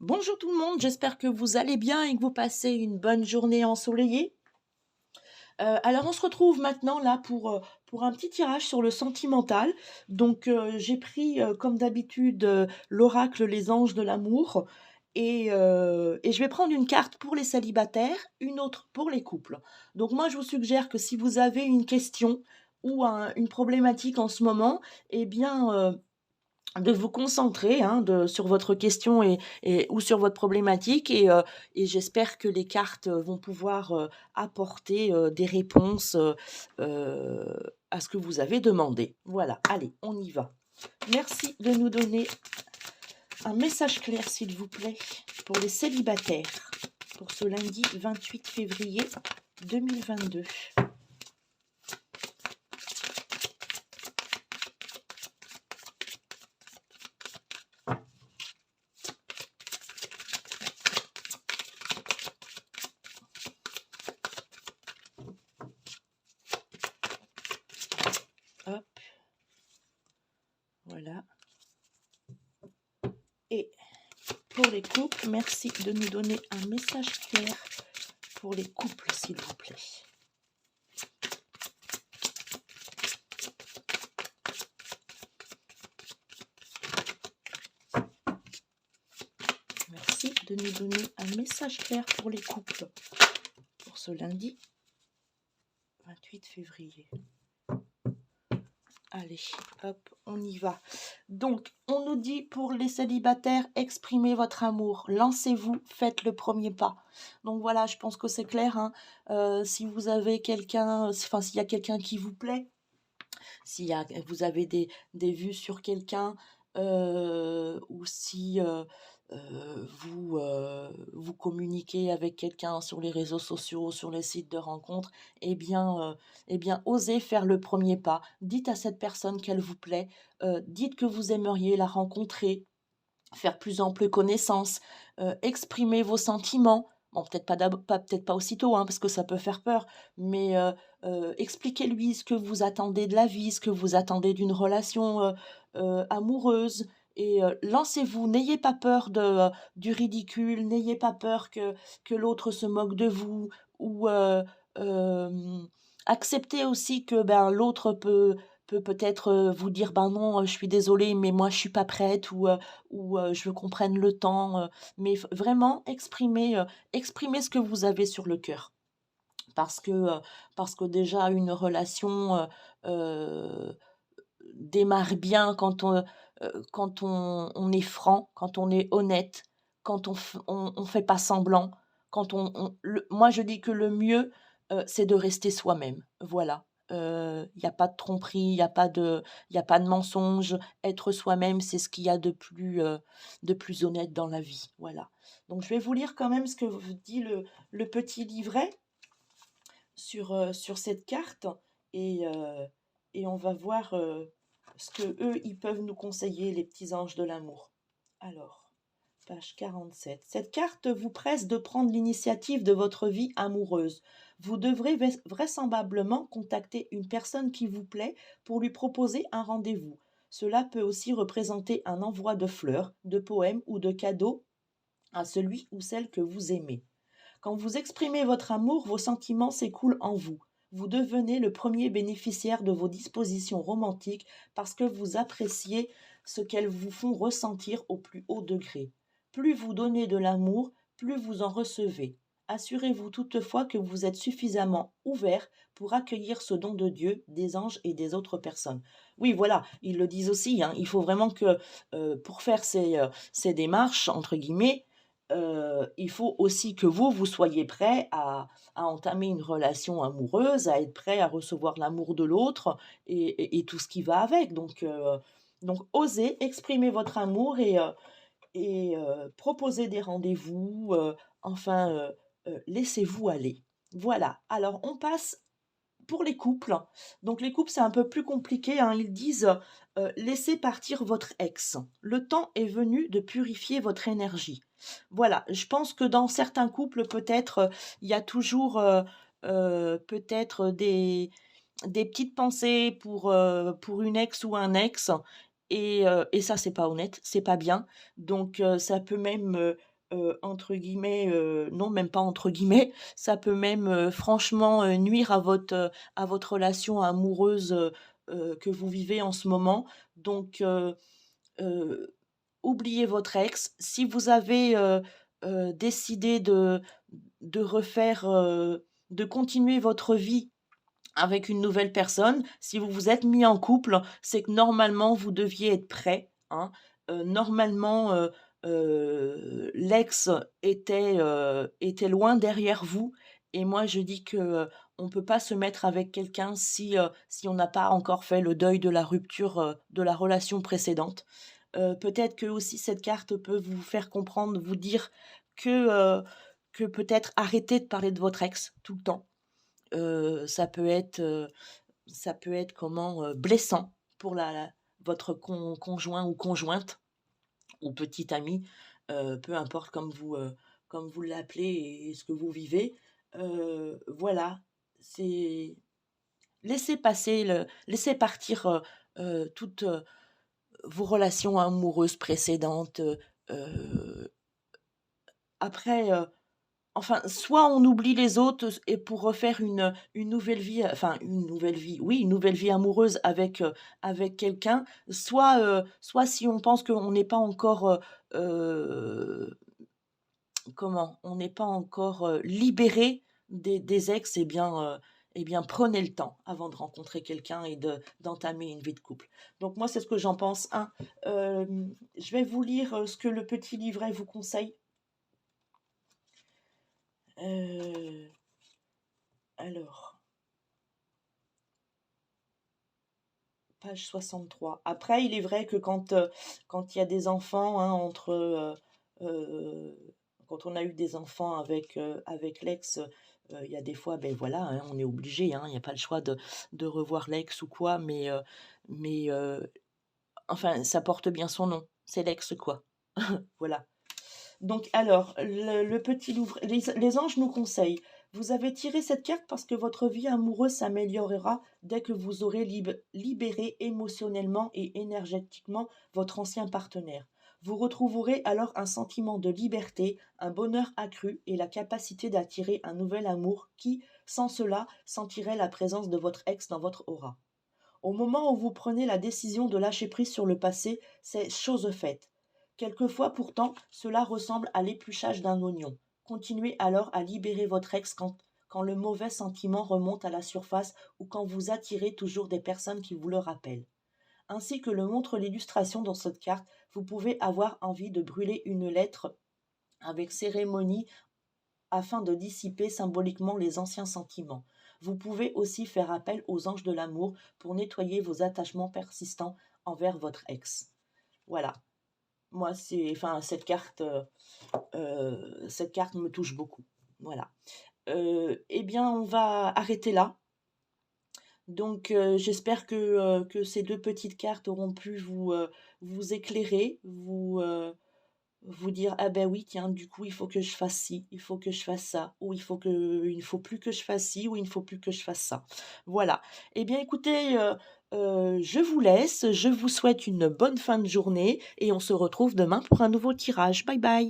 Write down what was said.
Bonjour tout le monde, j'espère que vous allez bien et que vous passez une bonne journée ensoleillée. Alors on se retrouve maintenant là pour un petit tirage sur le sentimental. Donc j'ai pris comme d'habitude l'oracle Les Anges de l'amour et je vais prendre une carte pour les célibataires, une autre pour les couples. Donc moi je vous suggère que si vous avez une question ou une problématique en ce moment, eh bien de vous concentrer sur votre question ou sur votre problématique et j'espère que les cartes vont pouvoir apporter des réponses euh, à ce que vous avez demandé. Voilà, allez, on y va. Merci de nous donner un message clair, s'il vous plaît, pour les célibataires, pour ce lundi 28 février 2022. Hop, voilà. Et pour les couples, merci de nous donner un message clair pour les couples, s'il vous plaît. Merci de nous donner un message clair pour les couples pour ce lundi 28 février. Allez, hop, on y va. Donc, on nous dit pour les célibataires, exprimez votre amour, lancez-vous, faites le premier pas. Donc voilà, je pense que c'est clair. Si vous avez quelqu'un, enfin s'il y a quelqu'un qui vous plaît, vous avez des vues sur quelqu'un, ou si vous communiquez avec quelqu'un sur les réseaux sociaux, sur les sites de rencontres, eh bien, osez faire le premier pas. Dites à cette personne qu'elle vous plaît, dites que vous aimeriez la rencontrer, faire plus ample connaissance, exprimer vos sentiments. Bon, peut-être pas aussitôt, parce que ça peut faire peur, mais expliquez-lui ce que vous attendez de la vie, ce que vous attendez d'une relation amoureuse. Et lancez-vous, n'ayez pas peur du ridicule, n'ayez pas peur que l'autre se moque de vous, ou euh, acceptez aussi que l'autre peut-être vous dire ben non, je suis désolée, mais moi je suis pas prête, ou je veux qu'on prenne le temps, mais vraiment exprimer ce que vous avez sur le cœur. Parce que déjà une relation démarre bien quand on est franc, quand on est honnête, quand on fait pas semblant, moi je dis que le mieux, c'est de rester soi-même. Voilà. Il y a pas de tromperie, il y a pas de mensonge. Être soi-même, c'est ce qu'il y a de plus honnête dans la vie. Voilà. Donc je vais vous lire quand même ce que vous dit le petit livret sur cette carte et, euh, et on va voir ce que eux ils peuvent nous conseiller, les petits anges de l'amour. Alors, page 47. Cette carte vous presse de prendre l'initiative de votre vie amoureuse. Vous devrez vraisemblablement contacter une personne qui vous plaît pour lui proposer un rendez-vous. Cela peut aussi représenter un envoi de fleurs, de poèmes ou de cadeaux à celui ou celle que vous aimez. Quand vous exprimez votre amour, vos sentiments s'écoulent en vous. Vous devenez le premier bénéficiaire de vos dispositions romantiques parce que vous appréciez ce qu'elles vous font ressentir au plus haut degré. Plus vous donnez de l'amour, plus vous en recevez. Assurez-vous toutefois que vous êtes suffisamment ouvert pour accueillir ce don de Dieu, des anges et des autres personnes. Oui, voilà, ils le disent aussi, il faut vraiment que pour faire ces démarches, entre guillemets, il faut aussi que vous soyez prêt à entamer une relation amoureuse, à être prêt à recevoir l'amour de l'autre et tout ce qui va avec. Donc osez exprimer votre amour et proposer des rendez-vous, laissez-vous aller. Voilà, alors on passe pour les couples. Donc les couples, c'est un peu plus compliqué, Ils disent laissez partir votre ex. Le temps est venu de purifier votre énergie. Voilà, je pense que dans certains couples, peut-être, il y a toujours peut-être des petites pensées pour une ex ou un ex. Et ça, c'est pas honnête, c'est pas bien. Donc ça peut même entre guillemets, non, même pas entre guillemets, ça peut même, franchement, nuire à votre relation amoureuse, que vous vivez en ce moment. Donc heu, oubliez votre ex. Si vous avez, décidé de refaire, de continuer votre vie avec une nouvelle personne, si vous vous êtes mis en couple, c'est que normalement vous deviez être prêt, hein. Normalement, l'ex était loin derrière vous et moi je dis que, on peut pas se mettre avec quelqu'un si on n'a pas encore fait le deuil de la rupture, de la relation précédente. Peut-être que aussi cette carte peut vous faire comprendre, vous dire que peut-être arrêtez de parler de votre ex tout le temps. Ça peut être comment, blessant pour votre conjoint ou conjointe ou petit ami, peu importe comme vous l'appelez et ce que vous vivez. Voilà, c'est laissez partir, toutes, vos relations amoureuses précédentes, après, enfin, soit on oublie les autres et pour refaire une nouvelle vie, enfin une nouvelle vie, oui, une nouvelle vie amoureuse avec quelqu'un, soit si on pense qu'on n'est pas encore, comment? On n'est pas encore, libéré des ex, eh bien prenez le temps avant de rencontrer quelqu'un et d'entamer une vie de couple. Donc moi, c'est ce que j'en pense, hein. Je vais vous lire, ce que le petit livret vous conseille. Heu, alors Page 63. Après, il est vrai que quand il y a des enfants, hein, quand on a eu des enfants avec l'ex, il y a des fois, ben voilà, hein, on est obligé, hein, il y a pas le choix de revoir l'ex ou quoi, mais enfin, ça porte bien son nom, c'est l'ex, quoi. Voilà. Donc alors, le petit livre, les anges nous conseillent. Vous avez tiré cette carte parce que votre vie amoureuse s'améliorera dès que vous aurez libéré émotionnellement et énergétiquement votre ancien partenaire. Vous retrouverez alors un sentiment de liberté, un bonheur accru et la capacité d'attirer un nouvel amour qui, sans cela, sentirait la présence de votre ex dans votre aura. Au moment où vous prenez la décision de lâcher prise sur le passé, c'est chose faite. Quelquefois pourtant, cela ressemble à l'épluchage d'un oignon. Continuez alors à libérer votre ex quand le mauvais sentiment remonte à la surface ou quand vous attirez toujours des personnes qui vous le rappellent. Ainsi que le montre l'illustration dans cette carte, vous pouvez avoir envie de brûler une lettre avec cérémonie afin de dissiper symboliquement les anciens sentiments. Vous pouvez aussi faire appel aux anges de l'amour pour nettoyer vos attachements persistants envers votre ex. Voilà. Moi, enfin, cette carte me touche beaucoup. Voilà. Eh bien, on va arrêter là. Donc, j'espère que ces deux petites cartes auront pu vous éclairer, vous dire: «Ah ben oui, tiens, du coup, il faut que je fasse ci, il faut que je fasse ça, ou il ne faut plus que je fasse ci, ou il ne faut plus que je fasse ça». Voilà. Eh bien, écoutez, je vous laisse, je vous souhaite une bonne fin de journée et on se retrouve demain pour un nouveau tirage. Bye bye.